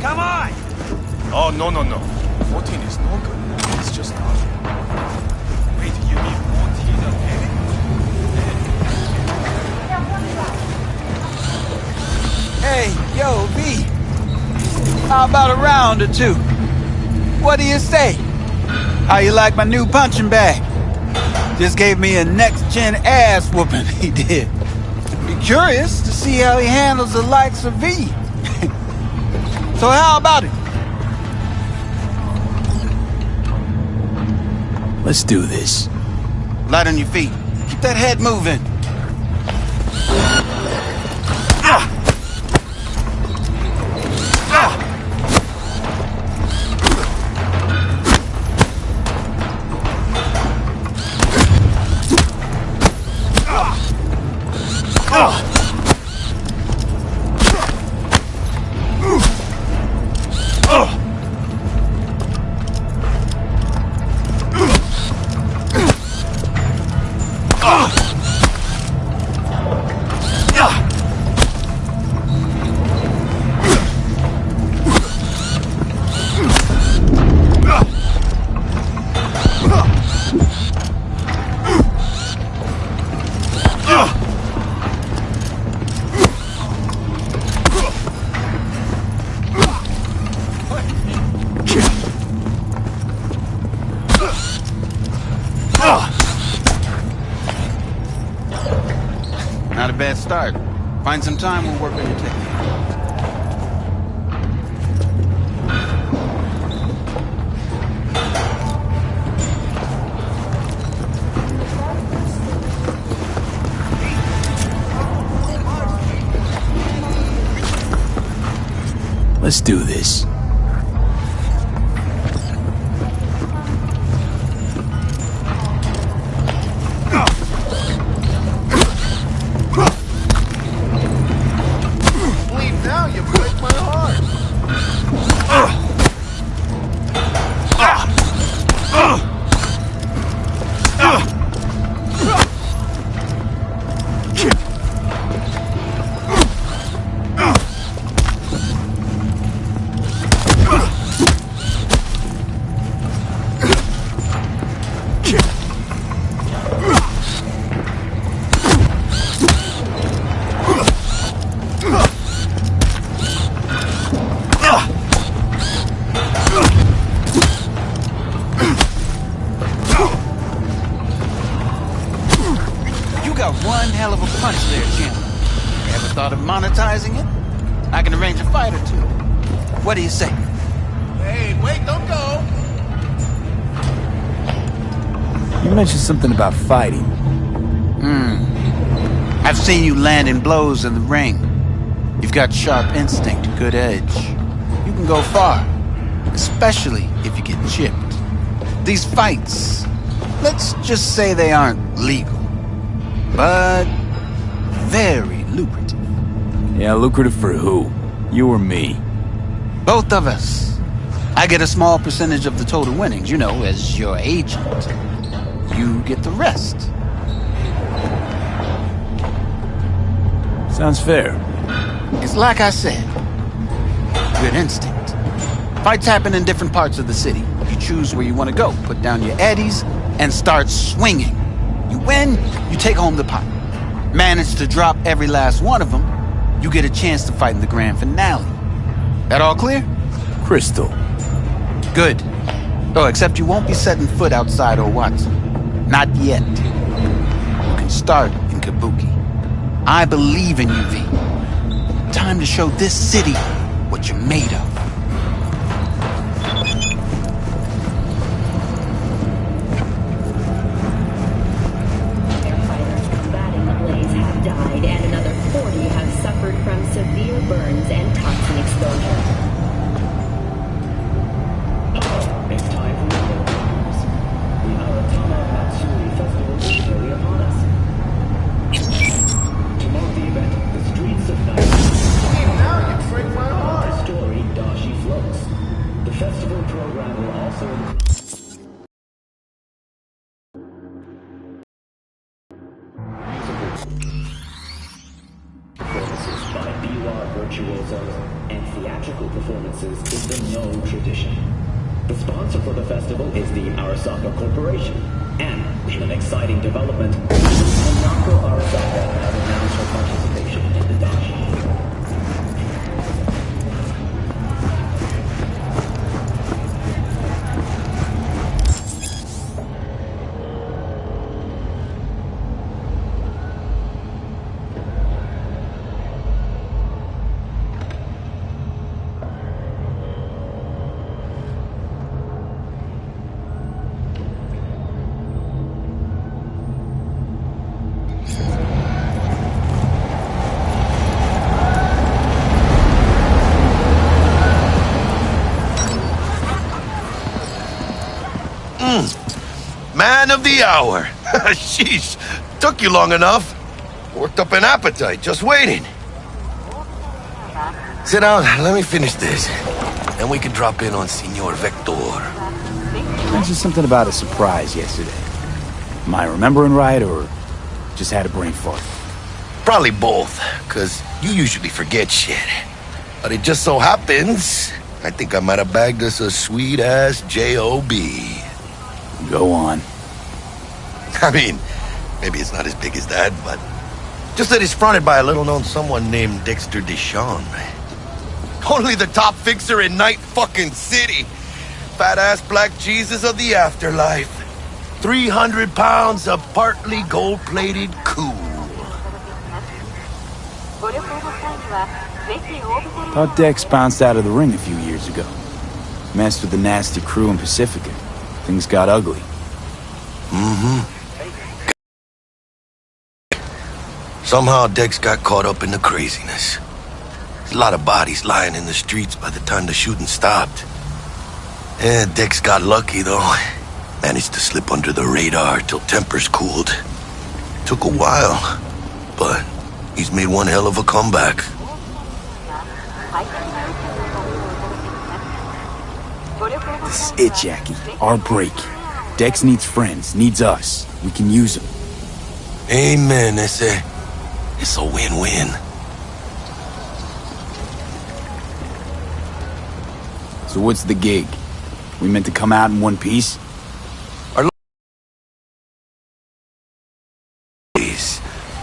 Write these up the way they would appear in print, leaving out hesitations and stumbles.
Come on! Oh, no. 14 is no good. It's just not. Wait, you mean 14 a minute? Hey, yo, V. How about a round or two? What do you say? How you like my new punching bag? Just gave me a next-gen ass whooping, he did. Be curious to see how he handles the likes of V. So how about it? Let's do this. Light on your feet. Keep that head moving. Not a bad start. Find some time, we'll work on your technique. Let's do this. One hell of a punch there, Jim. Ever thought of monetizing it? I can arrange a fight or two. What do you say? Hey, wait, don't go! You mentioned something about fighting. I've seen you landing blows in the ring. You've got sharp instinct, good edge. You can go far, especially if you get chipped. These fights, let's just say they aren't legal, but very lucrative. Yeah, lucrative for who? You or me? Both of us. I get a small percentage of the total winnings, you know, as your agent. You get the rest. Sounds fair. It's like I said, good instinct. Fights happen in different parts of the city. You choose where you want to go, put down your eddies, and start swinging. You win, you take home the pot. Manage to drop every last one of them, you get a chance to fight in the grand finale. That all clear? Crystal. Good. Oh, except you won't be setting foot outside Watson. Not yet. You can start in Kabuki. I believe in you, V. Time to show this city what you're made of. Firefighters combating the blaze have died, and another 40 have suffered from severe burns and toxin exposure. It's time for the news. The Aratama Matsuri Festival is nearly upon us. To mark the event, the streets of Night. Now you break my heart! The story died. boudoir virtuosos, and theatrical performances is the No tradition. The sponsor for the festival is the Arasaka Corporation, and in an exciting development, Hanako Arasaka has announced her participation in the dashi. Man of the hour. Sheesh. Took you long enough. Worked up an appetite just waiting. Sit down. Let me finish this. Then we can drop in on Senor Vector. Mentioned something about a surprise yesterday. Am I remembering right, or just had a brain fart? Probably both, because you usually forget shit. But it just so happens, I think I might have bagged us a sweet-ass J.O.B. Go on. I mean, maybe it's not as big as that, but just that it's fronted by a little-known someone named Dexter Deshawn. Only the top fixer in Night fucking City. Fat-ass black Jesus of the afterlife. 300 pounds of partly gold-plated cool. Thought Dex bounced out of the ring a few years ago. Messed with the nasty crew in Pacifica. Things got ugly. Somehow Dex got caught up in the craziness. There's a lot of bodies lying in the streets by the time the shooting stopped. And Dex got lucky, though. Managed to slip under the radar till tempers cooled. Took a while, but he's made one hell of a comeback. This is it, Jackie. Our break. Dex needs friends, needs us. We can use them. Amen, it's a win-win. So what's the gig? We meant to come out in one piece?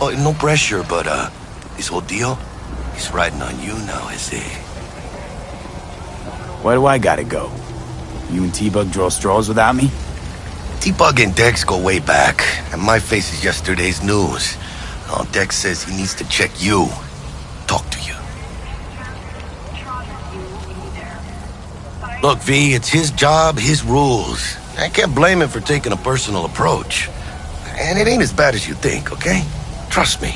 Oh, no pressure, but, this whole deal is riding on you now, Why do I gotta go? You and T-Bug draw straws without me? T-Bug and Dex go way back, and my face is yesterday's news. Oh, Dex says he needs to check you. Talk to you. Look, V, it's his job, his rules. I can't blame him for taking a personal approach. And it ain't as bad as you think, okay? Trust me.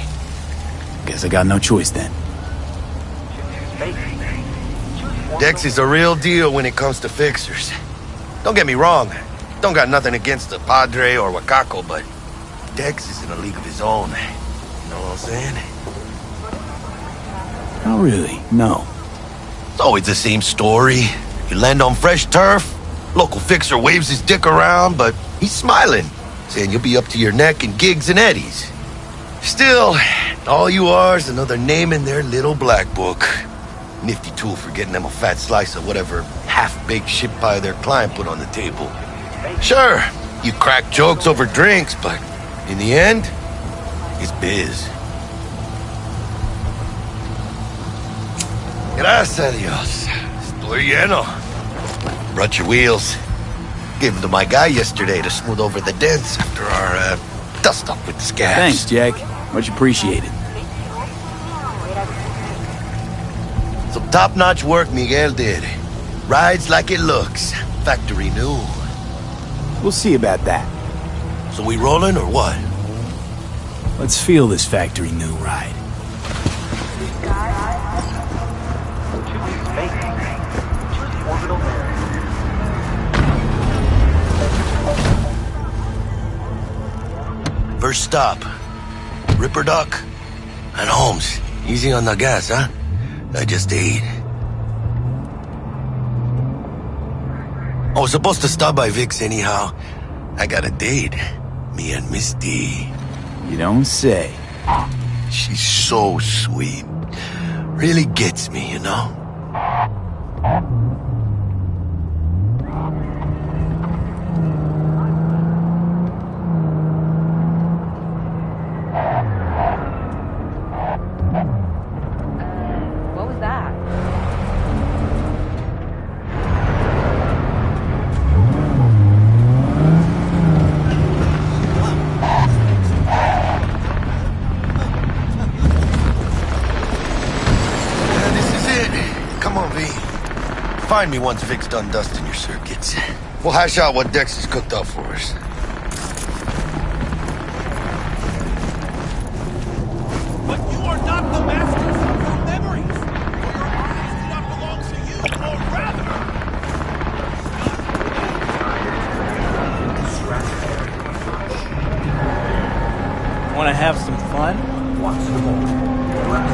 Guess I got no choice then. Dex is a real deal when it comes to fixers. Don't get me wrong. Don't got nothing against the Padre or Wakako, but Dex is in a league of his own. You know what I'm saying? Not really, no. It's always the same story. You land on fresh turf, local fixer waves his dick around, but he's smiling, saying you'll be up to your neck in gigs and eddies. Still, all you are is another name in their little black book. Nifty tool for getting them a fat slice of whatever half-baked shit pie their client put on the table. Sure, you crack jokes over drinks, but in the end, it's biz. Gracias a Dios. Estoy lleno. Brought your wheels. Gave them to my guy yesterday to smooth over the dents after our, dust-up with the scabs. Thanks, Jack. Much appreciated. Some top-notch work Miguel did. Rides like it looks. Factory new. We'll see about that. So we rolling or what? Let's feel this factory new ride. First stop. Ripper Duck and Holmes. Easy on the gas, huh? I just ate. I was supposed to stop by Vic's anyhow. I got a date. Me and Misty. You don't say. She's so sweet. Really gets me, you know? What was that? This is it. Come on, V. Find me once Vic's done dusting your circuits. We'll hash out what Dex has cooked up for us. But you are not the masters of your memories. For your eyes do not belong to you, or rather... Want to have some fun?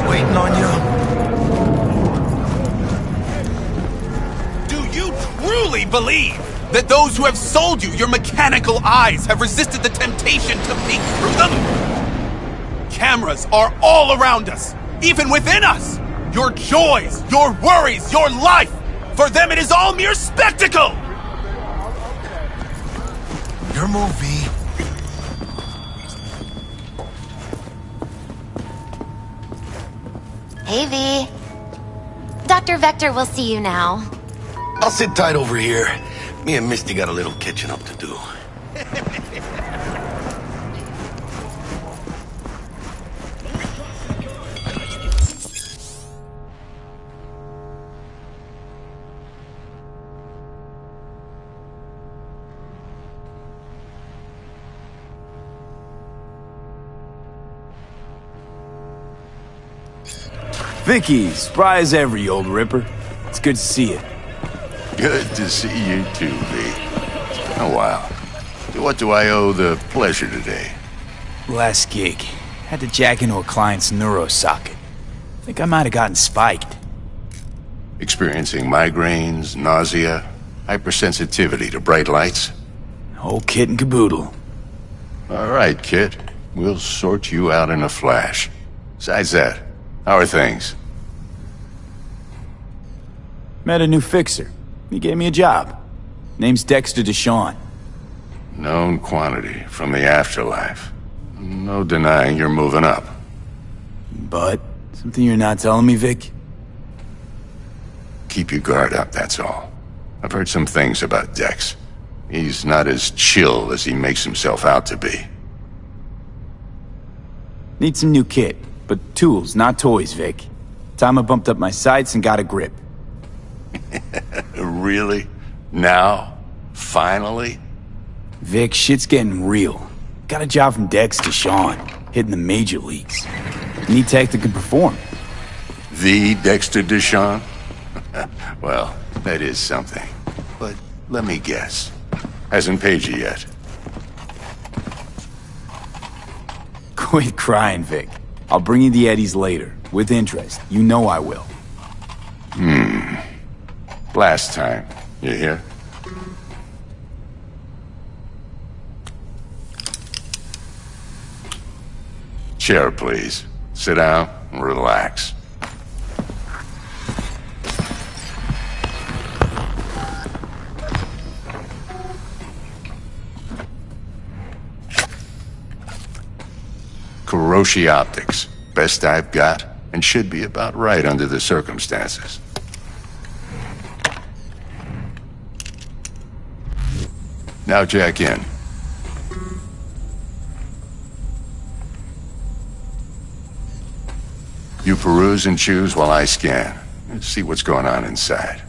Waiting on you. Do you truly believe that those who have sold you your mechanical eyes have resisted the temptation to peek through them? Cameras are all around us, even within us. Your joys, your worries, your life. For them, it is all mere spectacle. Your move, V. Hey, V. Dr. Vector will see you now. I'll sit tight over here. Me and Misty got a little catching up to do. Vicky, spry as ever, you old ripper. It's good to see you. Good to see you too, V. Oh, wow. To what do I owe the pleasure today? Last gig. Had to jack into a client's neuro socket. Think I might have gotten spiked. Experiencing migraines, nausea, hypersensitivity to bright lights? Whole kit and caboodle. All right, kid. We'll sort you out in a flash. Besides that, how are things? Met a new fixer. He gave me a job. Name's Dexter Deshawn. Known quantity from the afterlife. No denying you're moving up. But, something you're not telling me, Vic? Keep your guard up, that's all. I've heard some things about Dex. He's not as chill as he makes himself out to be. Need some new kit, but tools, not toys, Vic. Time I bumped up my sights and got a grip. Really? Now? Finally? Vic, shit's getting real. Got a job from Dex Deshawn, hitting the major leagues. Need tech that can perform. The Dexter Deshawn? Well, that is something. But let me guess. Hasn't paid you yet. Quit crying, Vic. I'll bring you the eddies later, with interest. You know I will. Last time. You hear? Chair, please. Sit down and relax. Kuroshi Optics. Best I've got, and should be about right under the circumstances. Now jack in. You peruse and choose while I scan. Let's see what's going on inside.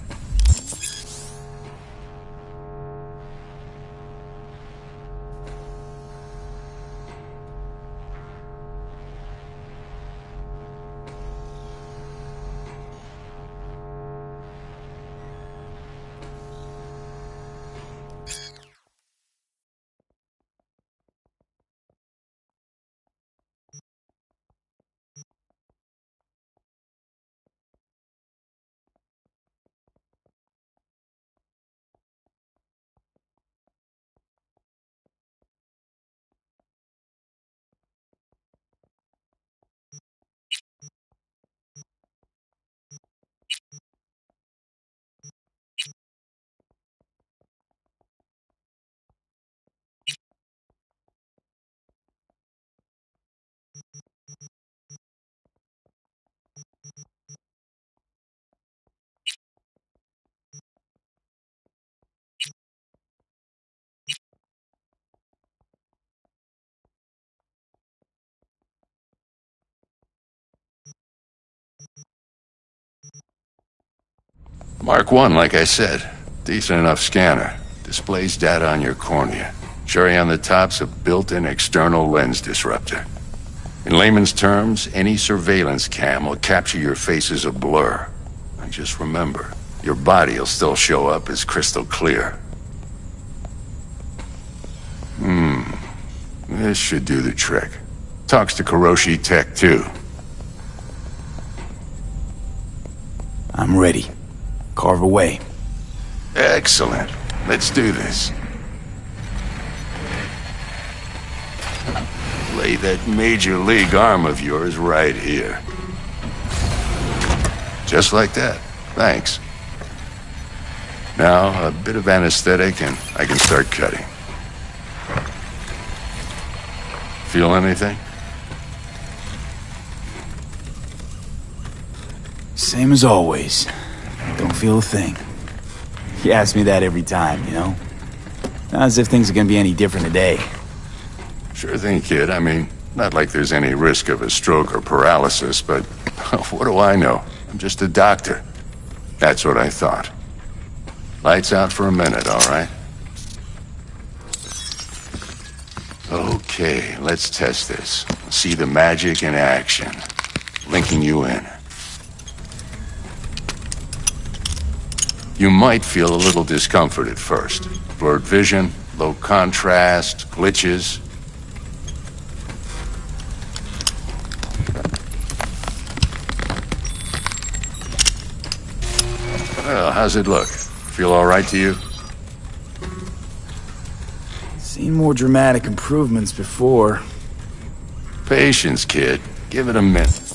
Mark 1, like I said. Decent enough scanner. Displays data on your cornea. Cherry on the top's a built-in external lens disruptor. In layman's terms, any surveillance cam will capture your face as a blur. And just remember, your body will still show up as crystal clear. This should do the trick. Talks to Kuroshi Tech, too. I'm ready. Carve away. Excellent. Let's do this. Lay that major league arm of yours right here. Just like that. Thanks. Now, a bit of anesthetic and I can start cutting. Feel anything? Same as always. Don't feel a thing. You ask me that every time, you know? Not as if things are gonna be any different today. Sure thing, kid. I mean, not like there's any risk of a stroke or paralysis, but what do I know? I'm just a doctor. That's what I thought. Lights out for a minute, all right? Okay, let's test this. See the magic in action. Linking you in. You might feel a little discomfort at first. Blurred vision, low contrast, glitches. Well, how's it look? Feel all right to you? Seen more dramatic improvements before. Patience, kid. Give it a minute.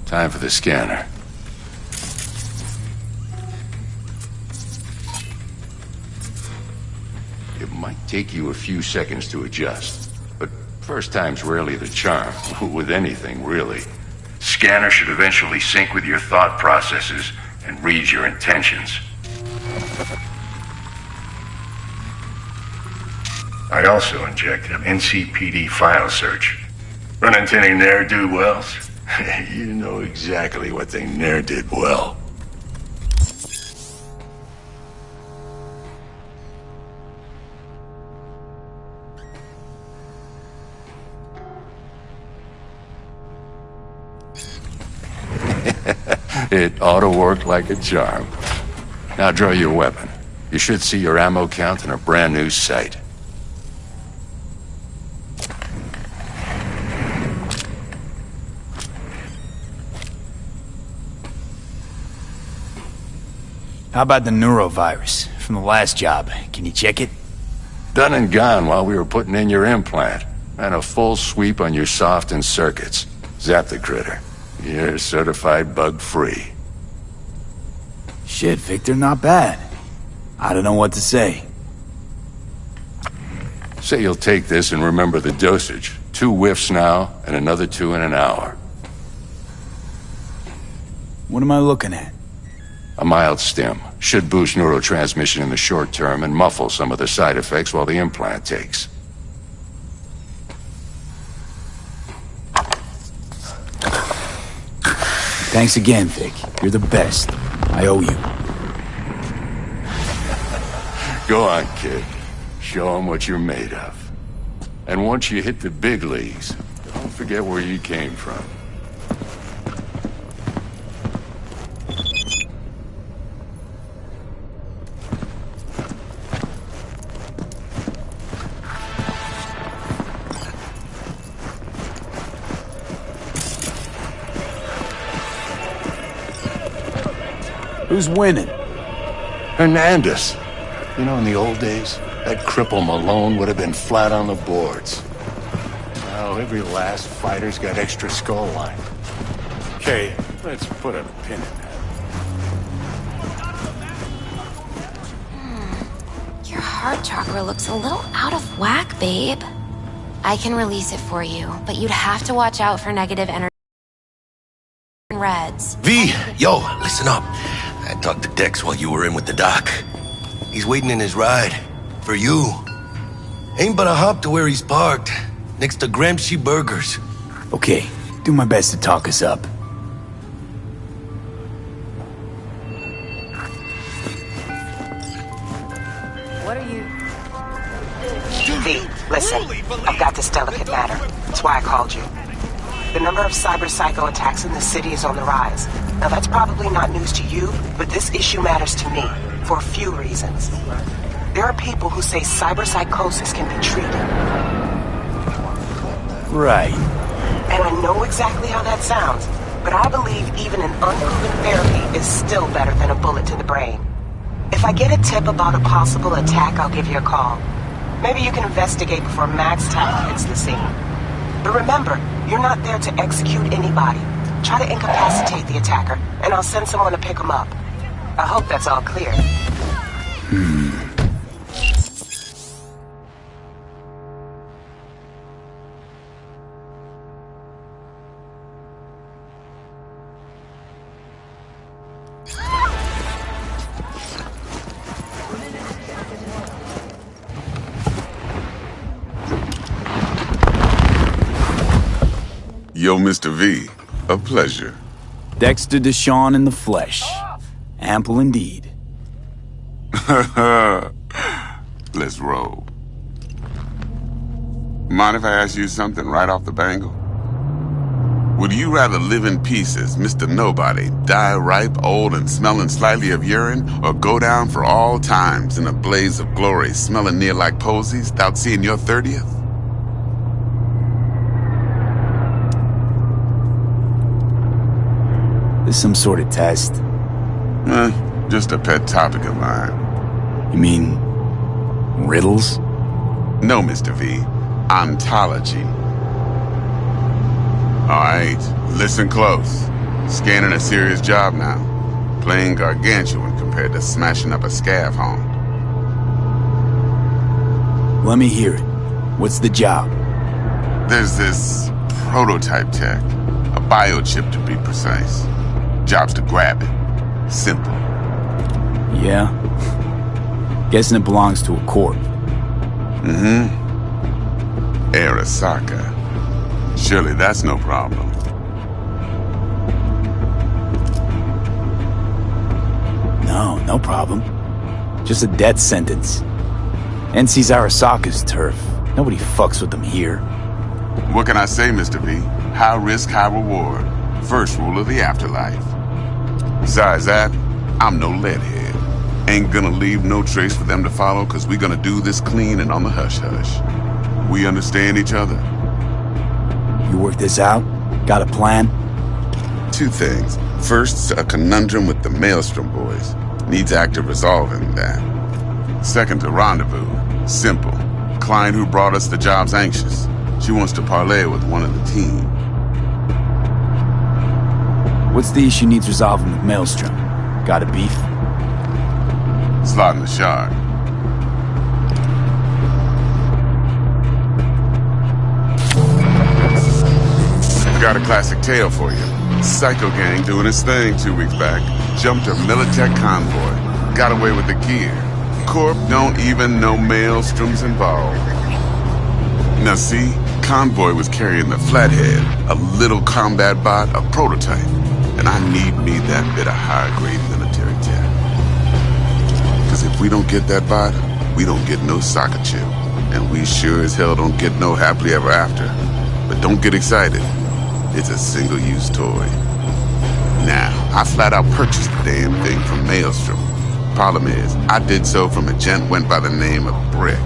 Time for the scanner. It might take you a few seconds to adjust, but first time's rarely the charm, with anything, really. Scanner should eventually sync with your thought processes and read your intentions. I also injected an NCPD file search. Run into any ne'er-do-wells? You know exactly what they ne'er did well. It ought to work like a charm. Now draw your weapon. You should see your ammo count in a brand new sight. How about the neurovirus from the last job? Can you check it? Done and gone while we were putting in your implant. And a full sweep on your soft and circuits. Zap the critter. You're certified bug-free. Shit, Victor, not bad. I don't know what to say. Say you'll take this and remember the dosage. 2 whiffs now, and another 2 in an hour. What am I looking at? A mild stim. Should boost neurotransmission in the short term and muffle some of the side effects while the implant takes. Thanks again, Vic. You're the best. I owe you. Go on, kid. Show them what you're made of. And once you hit the big leagues, don't forget where you came from. Who's winning? Hernandez. You know, in the old days, that cripple Malone would have been flat on the boards. Now, every last fighter's got extra skull line. Okay, let's put a pin in that. Your heart chakra looks a little out of whack, babe. I can release it for you, but you'd have to watch out for negative energy and reds. V, yo, listen up. I talked to Dex while you were in with the doc. He's waiting in his ride. For you. Ain't but a hop to where he's parked, next to Gramsci Burgers. Okay, do my best to talk us up. What are you... V, listen, I've got this delicate matter. That's why I called you. The number of cyber-psycho attacks in the city is on the rise. Now that's probably not news to you, but this issue matters to me, for a few reasons. There are people who say cyber-psychosis can be treated. Right. And I know exactly how that sounds, but I believe even an unproven therapy is still better than a bullet to the brain. If I get a tip about a possible attack, I'll give you a call. Maybe you can investigate before Max Town hits the scene. But remember, you're not there to execute anybody. Try to incapacitate the attacker, and I'll send someone to pick him up. I hope that's all clear. Yo, Mr. V, a pleasure. Dexter Deshawn in the flesh. Ample indeed. Let's roll. Mind if I ask you something right off the bangle? Would you rather live in pieces, Mr. Nobody, die ripe, old, and smelling slightly of urine, or go down for all times in a blaze of glory, smelling near like posies, without seeing your 30th? This some sort of test? Just a pet topic of mine. You mean... riddles? No, Mr. V. Ontology. Alright, listen close. Scanning a serious job now. Playing gargantuan compared to smashing up a scav home. Let me hear it. What's the job? There's this prototype tech. A biochip to be precise. Job's to grab it. Simple. Yeah? Guessing it belongs to a corp. Arasaka. Surely that's no problem. No problem. Just a death sentence. NC's Arasaka's turf. Nobody fucks with them here. What can I say, Mr. V? High risk, high reward. First rule of the afterlife. Besides that, I'm no leadhead. Ain't gonna leave no trace for them to follow, cause we gonna do this clean and on the hush-hush. We understand each other? You work this out? Got a plan? Two things. First, a conundrum with the Maelstrom boys. Needs active resolving that. Second, a rendezvous. Simple. Client who brought us the job's anxious. She wants to parlay with one of the team. What's the issue needs resolving with Maelstrom? Got a beef? Slot in the shard. Got a classic tale for you. Psycho gang doing its thing 2 weeks back. Jumped a Militech convoy. Got away with the gear. Corp don't even know Maelstrom's involved. Now see, convoy was carrying the Flathead, a little combat bot, a prototype. And I need me that bit of high-grade military tech. Cause if we don't get that bot, we don't get no soccer chip. And we sure as hell don't get no happily ever after. But don't get excited. It's a single-use toy. Now, I flat out purchased the damn thing from Maelstrom. Problem is, I did so from a gent went by the name of Brick.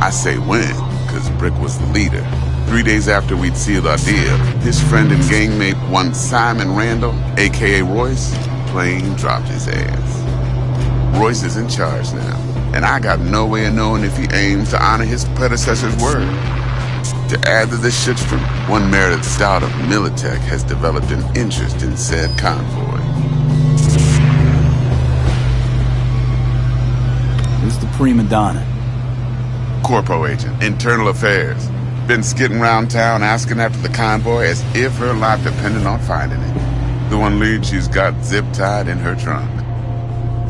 I say when, cause Brick was the leader. 3 days after we'd sealed our deal, his friend and gangmate, one Simon Randall, aka Royce, plain dropped his ass. Royce is in charge now, and I got no way of knowing if he aims to honor his predecessor's word. To add to this shitstorm, one merited stout of Militech has developed an interest in said convoy. Who's the prima donna? Corpo agent, internal affairs. Been skidding around town asking after the convoy as if her life depended on finding it. The one lead she's got zip-tied in her trunk.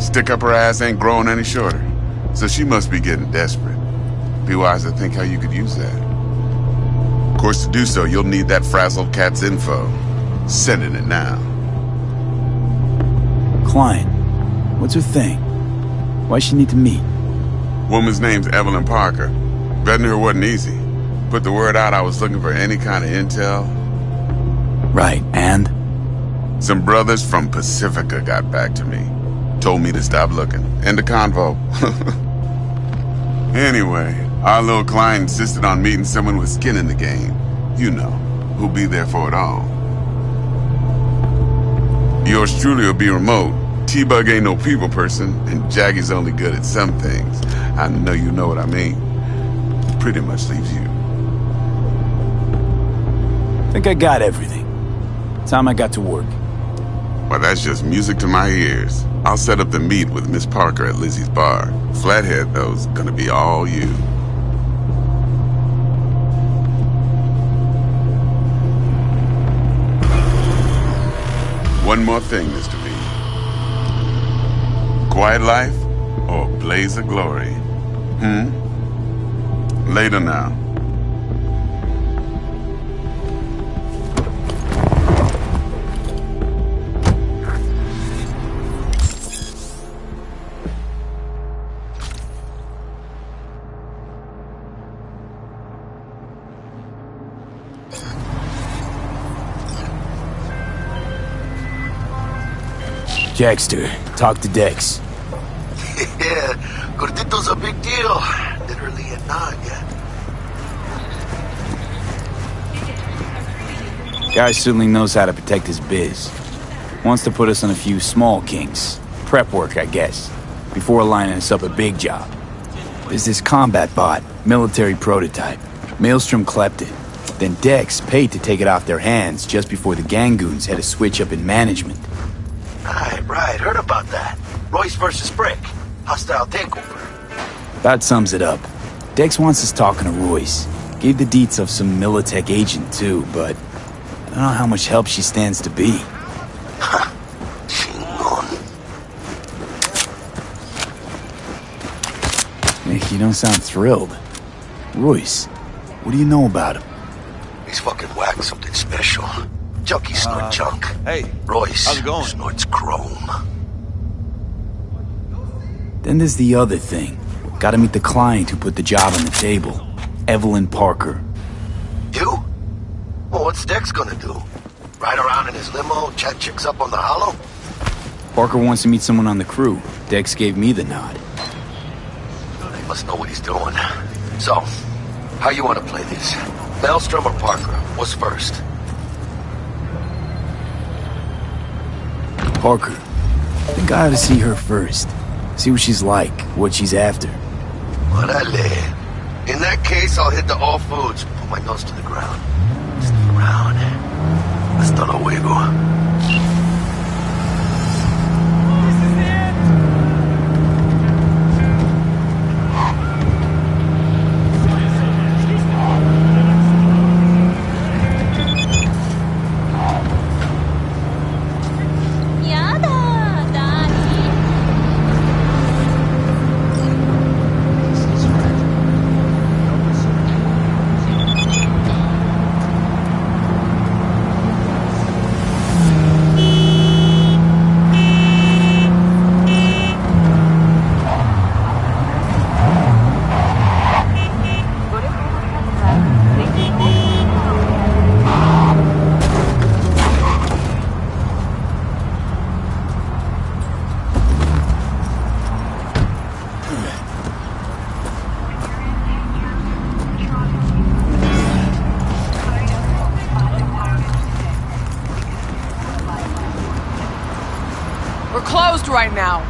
Stick up her ass ain't growing any shorter. So she must be getting desperate. Be wise to think how you could use that. Of course, to do so, you'll need that frazzled cat's info. Sending it now. Client. What's her thing? Why she need to meet? Woman's name's Evelyn Parker. Vetting her wasn't easy. Put the word out I was looking for any kind of intel. Right, and? Some brothers from Pacifica got back to me. Told me to stop looking. End of convo. Anyway, our little client insisted on meeting someone with skin in the game. You know, who'll be there for it all. Yours truly will be remote. T-Bug ain't no people person, and Jaggy's only good at some things. I know you know what I mean. Pretty much leaves you. Think I got everything. Time I got to work. Well, that's just music to my ears. I'll set up the meet with Miss Parker at Lizzie's bar. Flathead, though's gonna be all you. One more thing, Mr. V. Quiet life or blaze of glory? Later now. Jackster, talk to Dex. Yeah, Gordito's a big deal. Literally a nod, yeah. Guy certainly knows how to protect his biz. Wants to put us on a few small kinks. Prep work, I guess. Before lining us up a big job. There's this combat bot, military prototype. Maelstrom clept it. Then Dex paid to take it off their hands just before the Gangoons had a switch up in management. Right, heard about that. Royce versus Brick. Hostile takeover. That sums it up. Dex wants us talking to Royce. Gave the deets of some Militech agent too, but I don't know how much help she stands to be. Nick, you don't sound thrilled. Royce, what do you know about him? He's fucking whacked something special. Junkies snort junk. Hey, Royce how's it going? snorts chrome. Then there's the other thing. Gotta meet the client who put the job on the table. Evelyn Parker. You? Well, what's Dex gonna do? Ride around in his limo, chat chicks up on the hollow? Parker wants to meet someone on the crew. Dex gave me the nod. He must know what he's doing. So, how you want to play this? Maelstrom or Parker? What's first? Parker. I think I ought to see her first. See what she's like, what she's after. Orale. In that case, I'll hit the all foods. Put my nose to the ground. Stick around. Hasta luego. We're closed right now.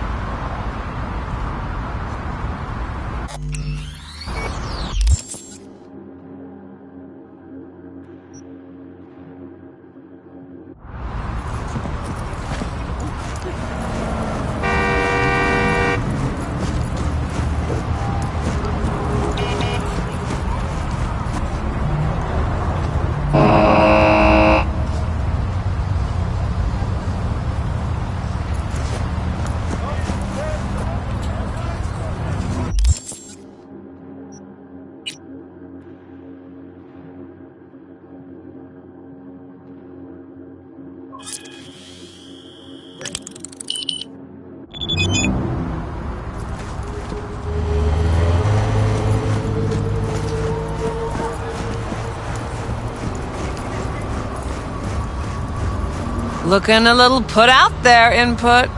Looking a little put out there, Input.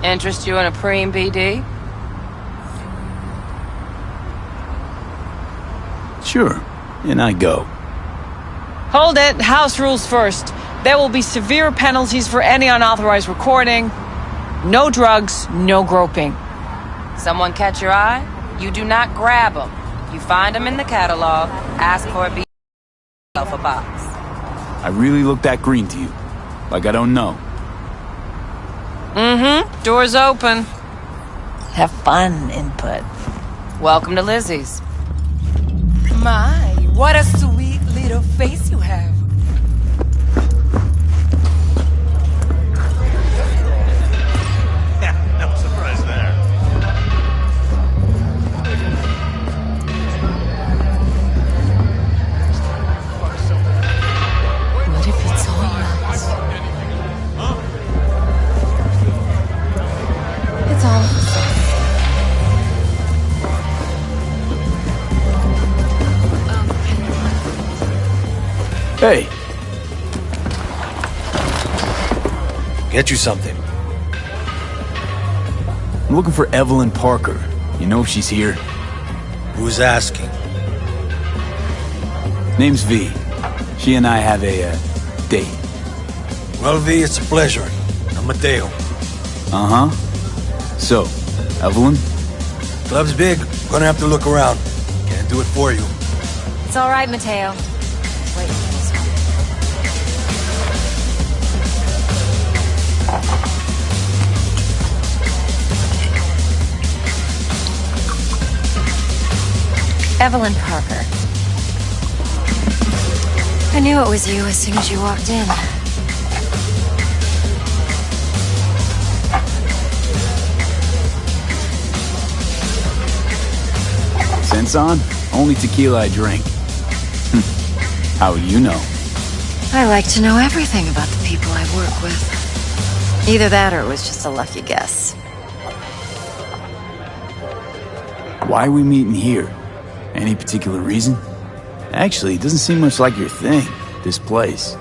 Interest you in a preem BD? Sure, and I go. Hold it. House rules first. There will be severe penalties for any unauthorized recording. No drugs, no groping. Someone catch your eye? You do not grab them. You find them in the catalog, ask for a BD, a box. I really look that green to you? Like I don't know? Mm-hmm. Door's open. Have fun, Input. Welcome to Lizzie's. My, what a sweet little face you have. No surprise there. What if it's all lies? It's all of us. Hey, Get you something. I'm looking for Evelyn Parker. You know if she's here? Who's asking? Name's V. She and I have a, date. Well, V, it's a pleasure. I'm Mateo. Uh-huh. So, Evelyn? Club's big. Gonna have to look around. Can't do it for you. It's all right, Mateo. Wait for this one. Evelyn Parker. I knew it was you as soon as you walked in. Sense on? Only tequila I drink. How you know? I like to know everything about the people I work with. Either that or it was just a lucky guess. Why are we meeting here? Any particular reason? Actually, it doesn't seem much like your thing, this place.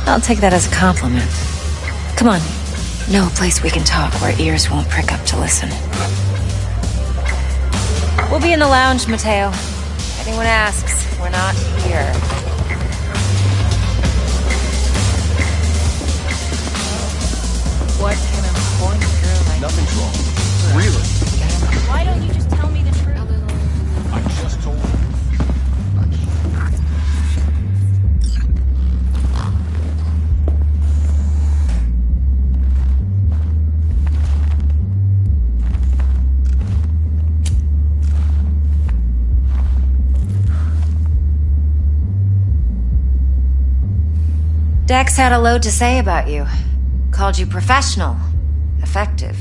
I'll take that as a compliment. Come on. Know a place we can talk where ears won't prick up to listen. We'll be in the lounge, Mateo. If anyone asks, we're not here. What can a horny girl like Nothing's wrong. Really? Why don't you just tell me the truth? I just told you. Dex had a load to say about you. Called you professional, effective,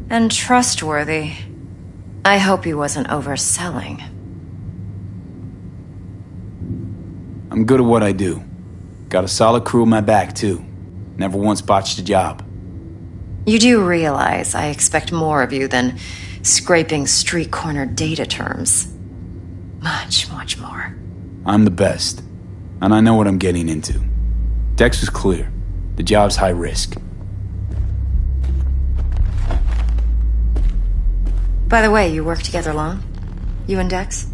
and trustworthy. I hope he wasn't overselling. I'm good at what I do. Got a solid crew on my back, too. Never once botched a job. You do realize I expect more of you than scraping street corner data terms. Much, much more. I'm the best, and I know what I'm getting into. Dex was clear. The job's high risk. By the way, you work together long? You and Dex?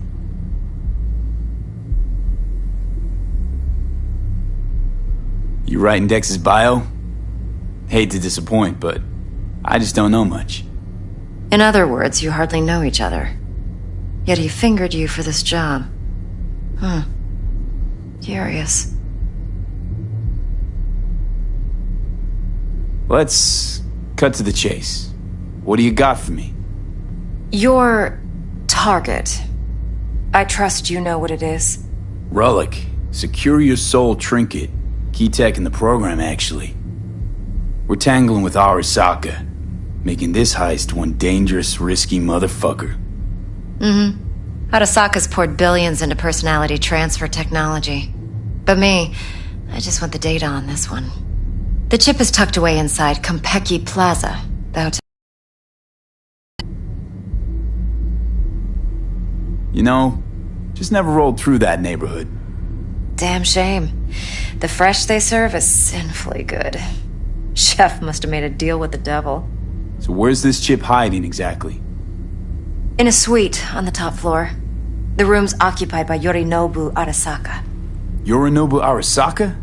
You writing Dex's bio? Hate to disappoint, but I just don't know much. In other words, you hardly know each other. Yet he fingered you for this job. Curious. Let's cut to the chase. What do you got for me? Your target. I trust you know what it is. Relic. Secure your soul trinket. Key tech in the program, actually. We're tangling with Arasaka, making this heist one dangerous, risky motherfucker. Arasaka's poured billions into personality transfer technology. But me, I just want the data on this one. The chip is tucked away inside Kompeki Plaza, the hotel. You know, just never rolled through that neighborhood. Damn shame. The fresh they serve is sinfully good. Chef must have made a deal with the devil. So where's this chip hiding exactly? In a suite on the top floor. The room's occupied by Yorinobu Arasaka. Yorinobu Arasaka?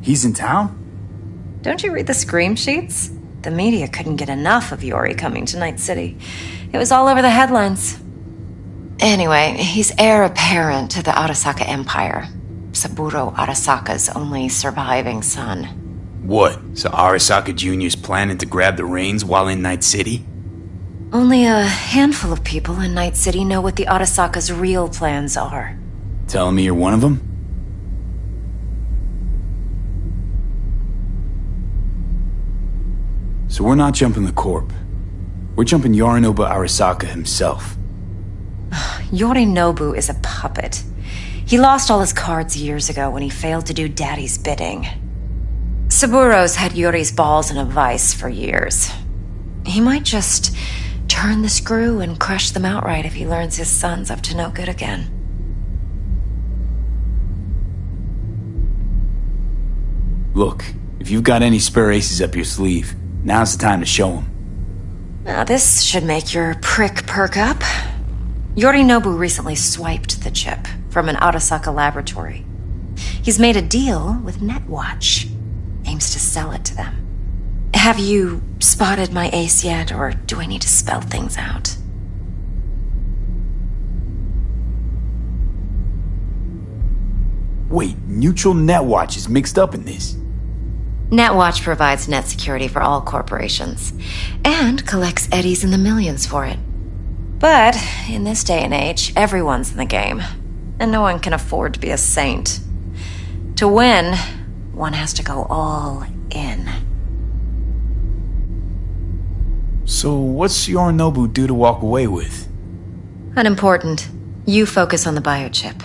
He's in town? Don't you read the scream sheets? The media couldn't get enough of Yori coming to Night City. It was all over the headlines. Anyway, he's heir apparent to the Arasaka Empire. Saburo Arasaka's only surviving son. What? So Arasaka Jr.'s planning to grab the reins while in Night City? Only a handful of people in Night City know what the Arasaka's real plans are. Telling me you're one of them? So we're not jumping the Corp. We're jumping Yorinobu Arasaka himself. Yorinobu is a puppet. He lost all his cards years ago when he failed to do Daddy's bidding. Saburo's had Yori's balls in a vice for years. He might just turn the screw and crush them outright if he learns his son's up to no good again. Look, if you've got any spare aces up your sleeve, now's the time to show them. Now this should make your prick perk up. Yorinobu recently swiped the chip from an Arasaka laboratory. He's made a deal with Netwatch. Aims to sell it to them. Have you spotted my ace yet, or do I need to spell things out? Wait, Neutral Netwatch is mixed up in this. Netwatch provides net security for all corporations, and collects eddies in the millions for it. But in this day and age, everyone's in the game, and no one can afford to be a saint. To win, one has to go all in. So what's Yorinobu due to walk away with? Unimportant. You focus on the biochip.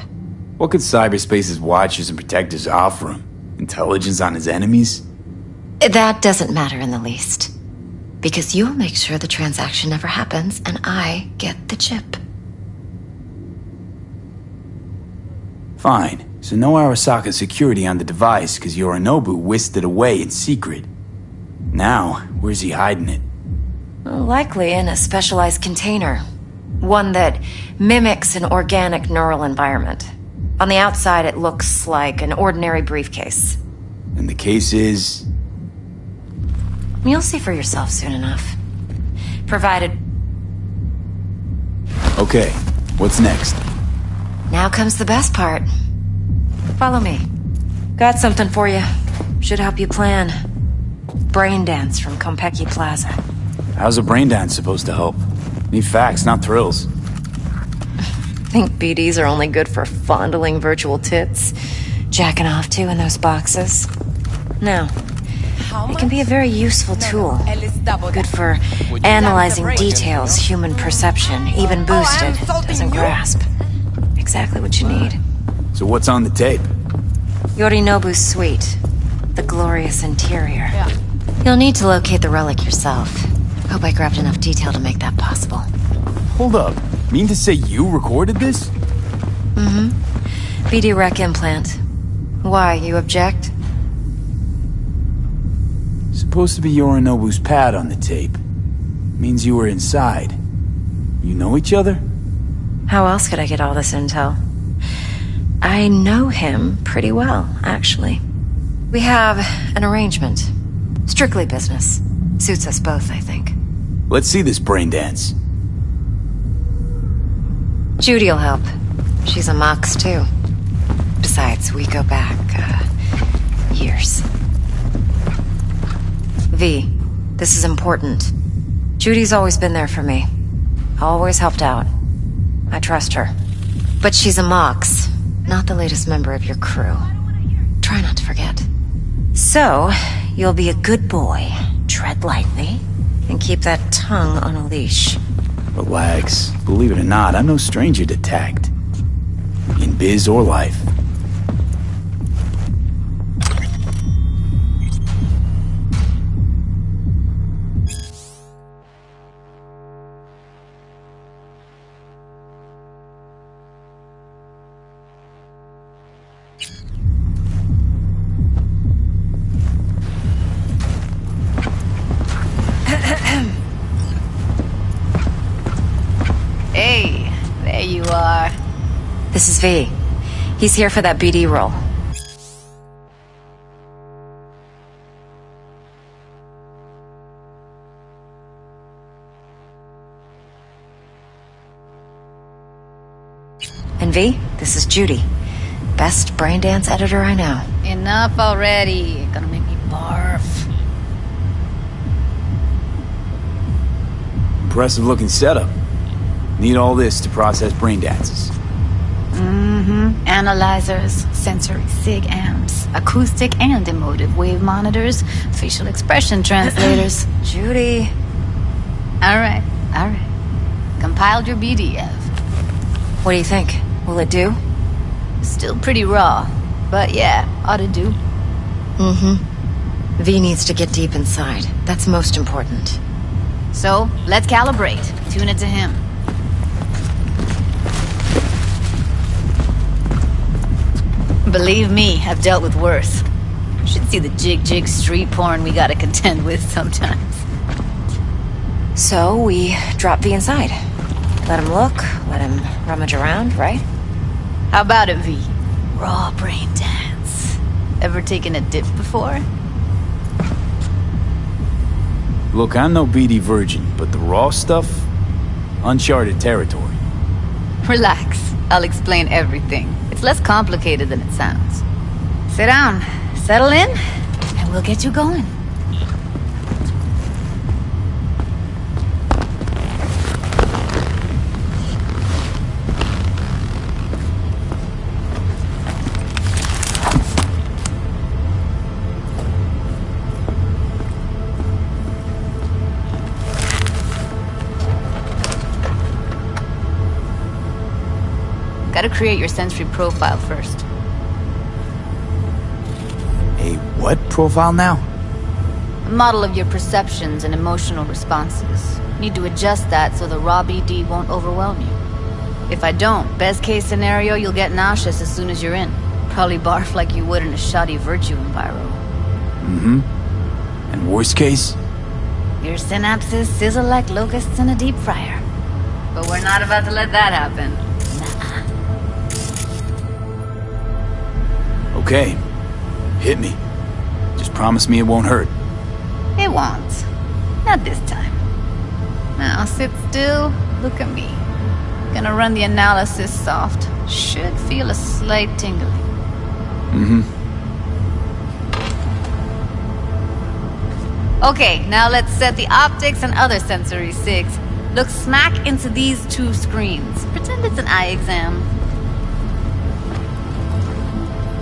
What could cyberspace's watchers and protectors offer him? Intelligence on his enemies? That doesn't matter in the least. Because you'll make sure the transaction never happens, and I get the chip. Fine. So no Arasaka security on the device because Yorinobu whisked it away in secret. Now, where's he hiding it? Likely in a specialized container. One that mimics an organic neural environment. On the outside, it looks like an ordinary briefcase. And the case is... You'll see for yourself soon enough. Provided... Okay, what's next? Now comes the best part. Follow me. Got something for you. Should help you plan. Brain dance from Konpeki Plaza. How's a brain dance supposed to help? Need facts, not thrills. Think BDs are only good for fondling virtual tits? Jacking off to in those boxes? No. It can be a very useful tool. Good for analyzing details human perception, even boosted, doesn't grasp. Exactly what you need. So what's on the tape? Yorinobu's suite. The glorious interior. You'll need to locate the relic yourself. Hope I grabbed enough detail to make that possible. Hold up. Mean to say you recorded this? Mm-hmm. BD Rec implant. Why, you object? Supposed to be Yorinobu's pad on the tape. Means you were inside. You know each other? How else could I get all this intel? I know him pretty well, actually. We have an arrangement. Strictly business. Suits us both, I think. Let's see this brain dance. Judy'll help. She's a Mox, too. Besides, we go back, years. V, this is important. Judy's always been there for me. Always helped out. I trust her. But she's a Mox, not the latest member of your crew. Try not to forget. So, you'll be a good boy, tread lightly, and keep that tongue on a leash. Relax. Believe it or not, I'm no stranger to tact. In biz or life. It's V. He's here for that BD role. And V, this is Judy. Best braindance editor I know. Enough already. Gonna make me barf. Impressive looking setup. Need all this to process brain dances. Analyzers, sensory sig amps, acoustic and emotive wave monitors, facial expression translators. Judy. Alright. Compiled your BDF. What do you think? Will it do? Still pretty raw, but yeah, ought to do. V needs to get deep inside. That's most important. So, let's calibrate. Tune it to him. Believe me, I've dealt with worse. Should see the jig street porn we gotta contend with sometimes. So, we drop V inside. Let him look, let him rummage around, right? How about it, V? Raw brain dance. Ever taken a dip before? Look, I'm no BD virgin, but the raw stuff? Uncharted territory. Relax. I'll explain everything. It's less complicated than it sounds. Sit down, settle in, and we'll get you going. Gotta create your sensory profile first. A what profile now? A model of your perceptions and emotional responses. Need to adjust that so the raw BD won't overwhelm you. If I don't, best case scenario, you'll get nauseous as soon as you're in. Probably barf like you would in a shoddy virtue enviro. And worst case? Your synapses sizzle like locusts in a deep fryer. But we're not about to let that happen. Okay. Hit me. Just promise me it won't hurt. It won't. Not this time. Now sit still, look at me. Gonna run the analysis soft. Should feel a slight tingling. Okay, now let's set the optics and other sensory sigs. Look smack into these two screens. Pretend it's an eye exam.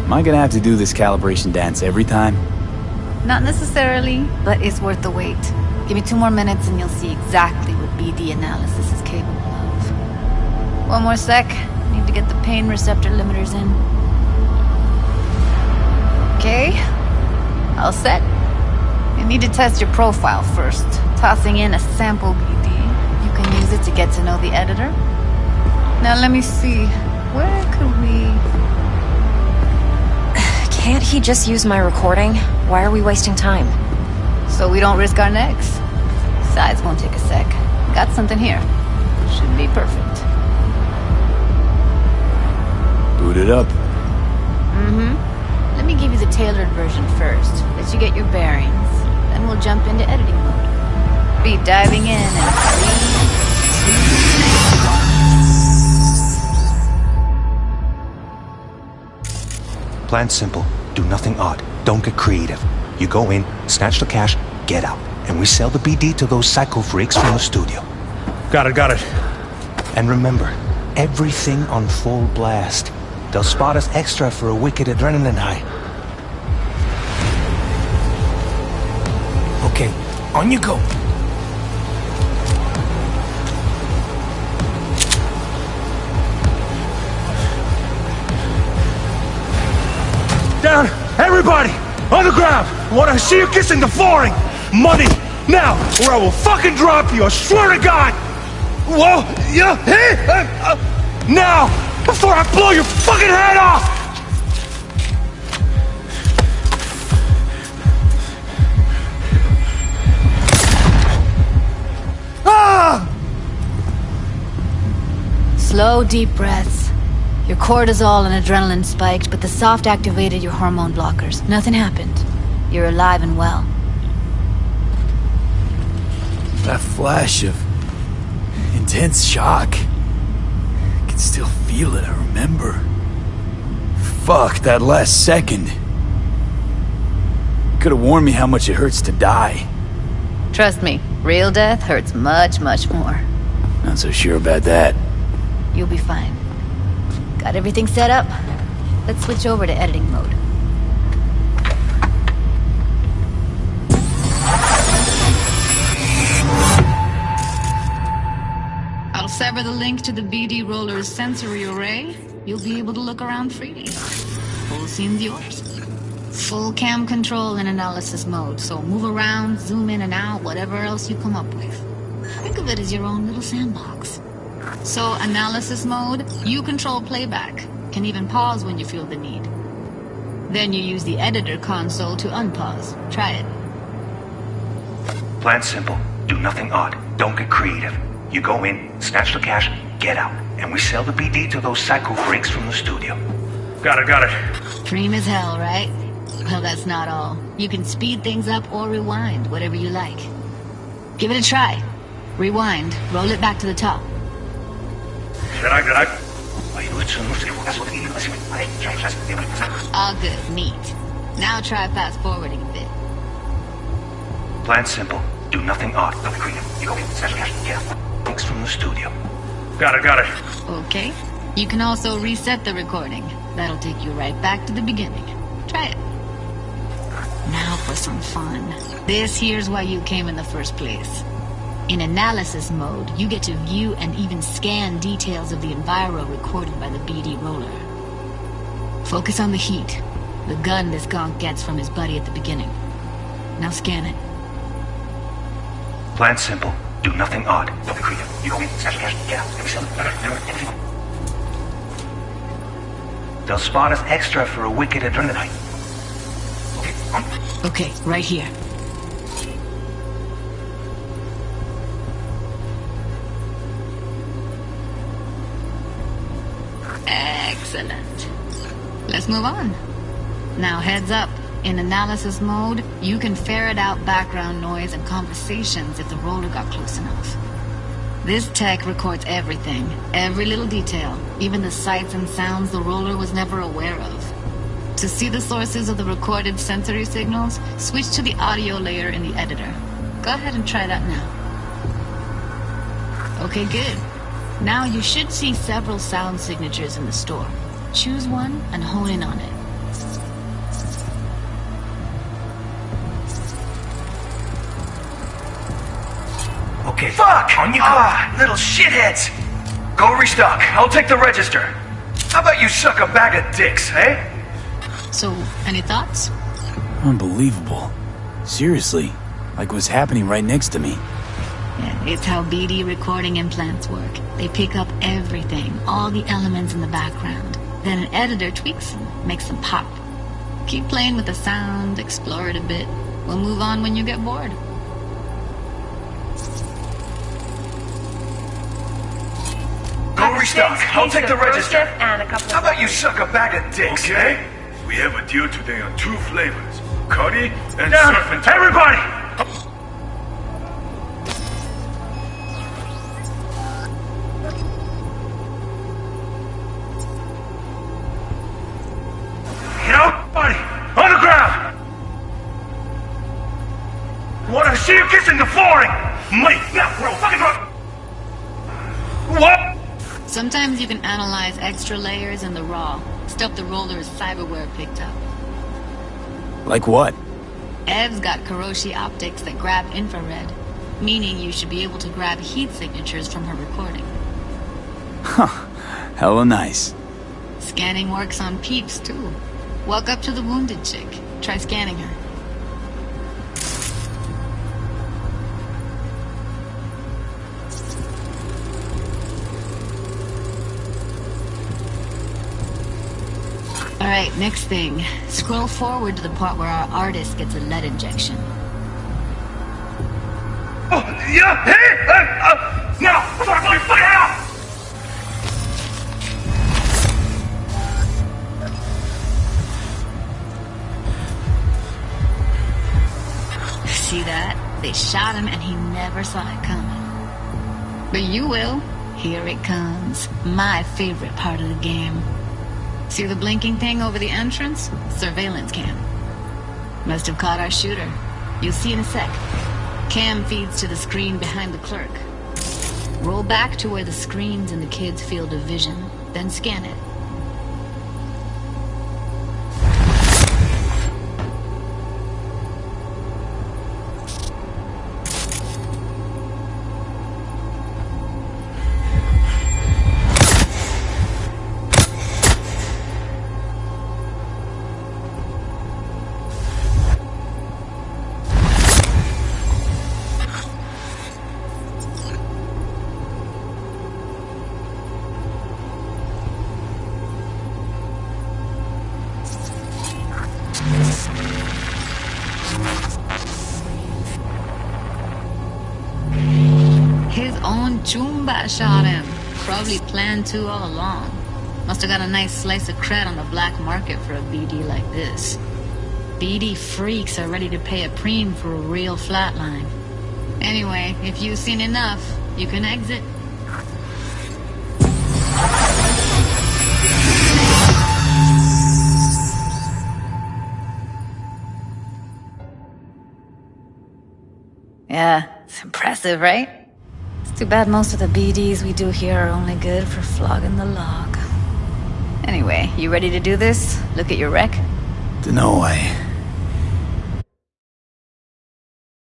Am I gonna have to do this calibration dance every time? Not necessarily, but it's worth the wait. Give me 2 more minutes and you'll see exactly what BD analysis is capable of. One more sec. Need to get the pain receptor limiters in. Okay. All set. You need to test your profile first. Tossing in a sample BD. You can use it to get to know the editor. Now let me see. Where could we... Can't he just use my recording? Why are we wasting time? So we don't risk our necks. Besides, won't take a sec. Got something here. Should be perfect. Boot it up. Let me give you the tailored version first. Let you get your bearings. Then we'll jump into editing mode. Be diving in Plan simple. Do nothing odd. Don't get creative. You go in, snatch the cash, get out. And we sell the BD to those psycho freaks from the studio. Got it. And remember, everything on full blast. They'll spot us extra for a wicked adrenaline high. Okay, on you go. Down! Everybody! On the ground! Want to see you kissing the flooring! Money! Now! Or I will fucking drop you! I swear to God! Whoa! Yeah! Hey! Now! Before I blow your fucking head off! Ah! slow, deep breaths. Your cortisol and adrenaline spiked, but the soft activated your hormone blockers. Nothing happened. You're alive and well. That flash of intense shock. I can still feel it, I remember. Fuck, that last second. Could have warned me how much it hurts to die. Trust me, real death hurts much, much more. Not so sure about that. You'll be fine. Got everything set up? Let's switch over to editing mode. I'll sever the link to the BD Roller's sensory array. You'll be able to look around freely. Full scene's yours. Full cam control in analysis mode, so move around, zoom in and out, whatever else you come up with. Think of it as your own little sandbox. So, analysis mode, you control playback. Can even pause when you feel the need. Then you use the editor console to unpause. Try it. Plan simple. Do nothing odd. Don't get creative. You go in, snatch the cash, get out. And we sell the BD to those psycho freaks from the studio. Got it. Dream as hell, right? Well, that's not all. You can speed things up or rewind, whatever you like. Give it a try. Rewind. Roll it back to the top. All good. Neat. Now try fast forwarding a bit. Plan simple. Do nothing odd. Don't be creative. You go in, snatch the cash, get out. Freaks from the studio. Got it. Okay. You can also reset the recording. That'll take you right back to the beginning. Try it. Now for some fun. This here's why you came in the first place. In analysis mode, you get to view and even scan details of the enviro recorded by the BD Roller. Focus on the heat, the gun this gonk gets from his buddy at the beginning. Now scan it. Plan simple. Do nothing odd. Don't be creative. You go in, snatch the cash, get out. And we sell it. They'll spot us extra for a wicked adrenaline. Okay, right here. Excellent. Let's move on. Now heads up. In analysis mode, you can ferret out background noise and conversations if the roller got close enough. This tech records everything, every little detail, even the sights and sounds the roller was never aware of. To see the sources of the recorded sensory signals, switch to the audio layer in the editor. Go ahead and try that now. Okay, good. Now you should see several sound signatures in the store. Choose one and hone in on it. Okay. Fuck! On you go. Little shitheads! Go restock. I'll take the register. How about you suck a bag of dicks, eh? So, any thoughts? Unbelievable. Seriously, like what's happening right next to me. Yeah, it's how BD recording implants work. They pick up everything, all the elements in the background. Then an editor tweaks them, makes them pop. Keep playing with the sound, explore it a bit. We'll move on when you get bored. Go restock. I'll take the register. How about you suck a bag of dicks, okay? We have a deal today on 2 flavors. Curry and surf and everybody! Buddy, on the ground! Want to see you kissing the flooring? Mate, now, bro, fucking bro! What? Sometimes you can analyze extra layers in the raw, stuff the roller's cyberware picked up. Like what? Ev's got Kiroshi optics that grab infrared, meaning you should be able to grab heat signatures from her recording. Huh. Hella nice. Scanning works on peeps, too. Walk up to the wounded chick. Try scanning her. Alright, next thing. Scroll forward to the part where our artist gets a lead injection. Oh, yeah, hey! Now! Fuck out! See that? They shot him and he never saw it coming. But you will. Here it comes. My favorite part of the game. See the blinking thing over the entrance? Surveillance cam. Must have caught our shooter. You'll see in a sec. Cam feeds to the screen behind the clerk. Roll back to where the screen's in the kid's field of vision, then scan it. His own Chumba shot him. Probably planned to all along. Must have got a nice slice of cred on the black market for a BD like this. BD freaks are ready to pay a preem for a real flatline. Anyway, if you've seen enough, you can exit. Yeah, it's impressive, right? It's too bad most of the BDs we do here are only good for flogging the log. Anyway, you ready to do this? Look at your wreck? Dunno, I